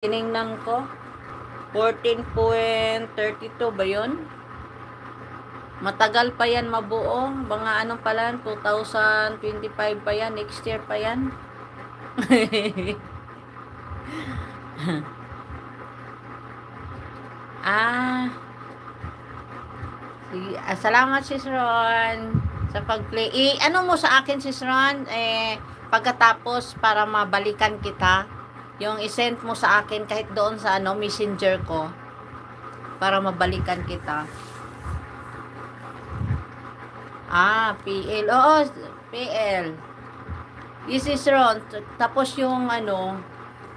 Tiningnan ko. 14.32 ba yun? Matagal pa yan mabuo. Mga ano pa lang, 2025 pa yan. Next year pa yan. Sige. Salamat sis Ron sa pag-play. Ano mo sa akin sis Ron? Pagkatapos para mabalikan kita. Yung isend mo sa akin kahit doon sa messenger ko. Para mabalikan kita. PL. Oo, PL. This is Ron. Tapos yung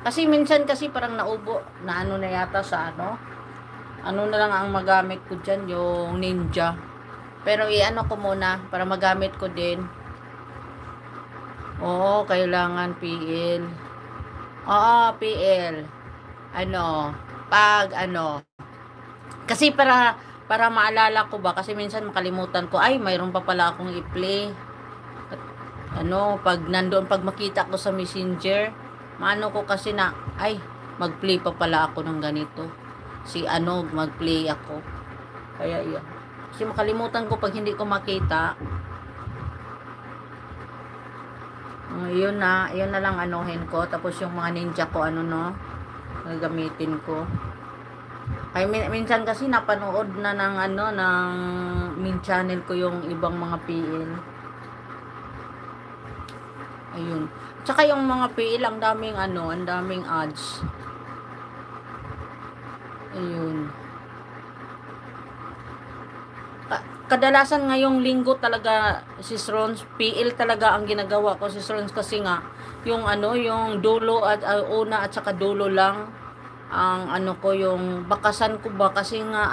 kasi minsan kasi parang naubo na na yata sa na lang ang magamit ko dyan, yung Ninja. Pero ko muna para magamit ko din. Oo, kailangan PL. Oo, PL. Kasi para maalala ko ba, kasi minsan makalimutan ko, ay, mayroon pa pala akong i-play. Pag makita ko sa messenger, maano ko kasi na, ay, mag-play pa pala ako ng ganito. Mag-play ako. Kaya yan. Kasi makalimutan ko pag hindi ko makita. Yun na lang anuhin ko. Tapos yung mga ninja ko, gagamitin ko. Ay, minsan kasi napanood na ng ng main channel ko yung ibang mga PL. Ayun. Tsaka yung mga PL, ang daming ads. Ayun. Kadalasan ngayong linggo talaga, sis Rons, PL talaga ang ginagawa ko, sis Rons, kasi nga, yung yung dulo at una at saka dulo lang, ang ko, yung bakasan ko ba, kasi nga,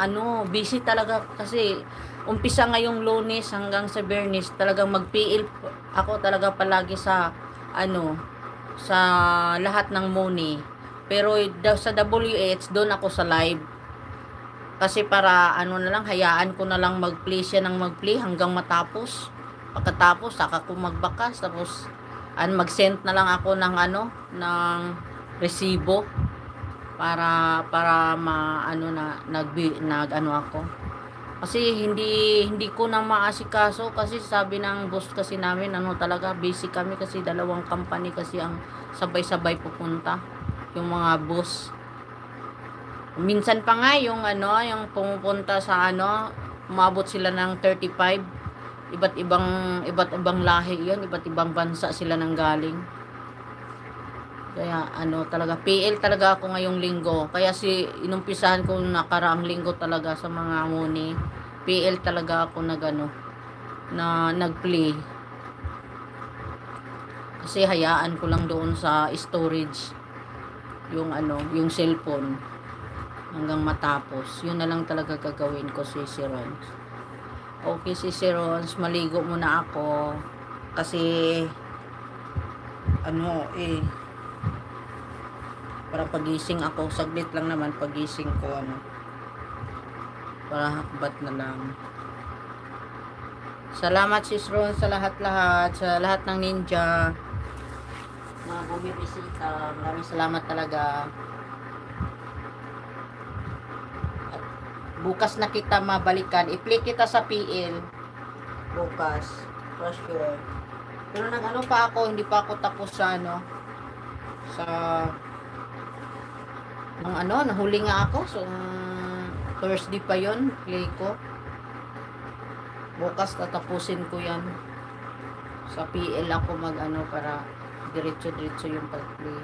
busy talaga, kasi, umpisa ngayong Lunes hanggang sa Biyernes, talagang mag-PL ako talaga palagi sa, sa lahat ng money. Pero, sa WH, doon ako sa live. Kasi para na lang, hayaan ko na lang mag-play siya ng mag-play hanggang matapos. Pagkatapos, saka ko magbakas. Tapos, mag-send na lang ako ng ng resibo. Para ako. Kasi hindi ko na maasikaso. Kasi sabi ng boss kasi namin, talaga, busy kami. Kasi dalawang company kasi ang sabay-sabay pupunta. Yung mga boss. Minsan pa nga yung pumupunta sa umabot sila ng 35. Iba't ibang lahi 'yon, iba't ibang bansa sila nang galing. Kaya talaga PL talaga ako ngayong linggo. Kaya inumpisahan ko nakaraang linggo talaga sa mga money. PL talaga ako na nag-play. Kasi hayaan ko lang doon sa storage yung yung cellphone. Hanggang matapos. Yun na lang talaga gagawin ko, si Rons. Okay, si Rons, maligo muna ako. Kasi, para pagising ako, saglit lang naman pagising ko, para hakbat na lang. Salamat, si Rons, sa lahat-lahat, sa lahat ng ninja na bumibisita. Maraming salamat talaga. Bukas na kita mabalikan. I-play kita sa PL. Bukas. For sure. Pero pa ako, hindi pa ako tapos sa sa nahuli nga ako. So, Thursday pa yon play ko. Bukas tatapusin ko yan. Sa PL ako para diretso-diretso yung pag-play.